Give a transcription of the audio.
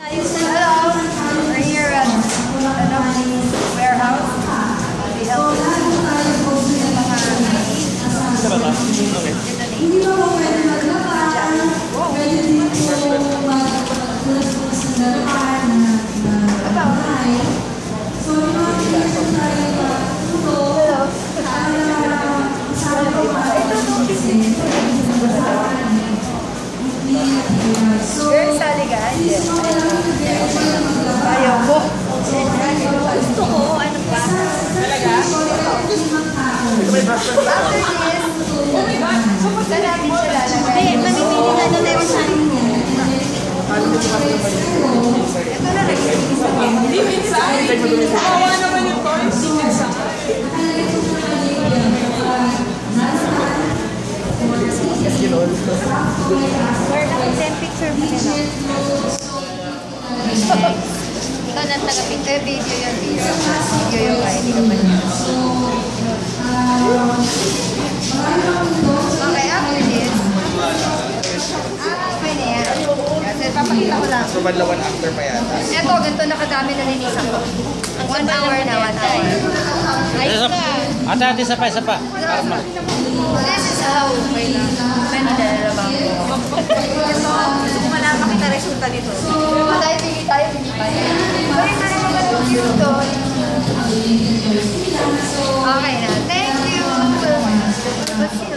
Hello, we're here at warehouse. We help Girl, sali ka? Ayaw ko. Gusto ko, ano ba? Talaga? After this, oh my God, saan natin siya lalagay? Hindi, mamimili na doon tayo sa akin. Ito na rin. Hindi minsan. Kawawa naman yung toys. Hindi minsan. Where na yung picture mo nila? Ikaw na taga-picture. Video yun. Video yung kahit hindi ka pa niya. Okay, after this. Okay na yan. Kasi papakita ko lang. So, badlawan after pa yata. Eto, ganito nakadami na linisan ko. 1 hour na, 1 hour. Ayos ka. Ate, ate, isa pa. This is how okay lang. May nilalabang ko. Ito, gusto ko nga makita resulta dito. Tayo, pili tayo. Balik na naman ba yung dito? Okay na. Thank you.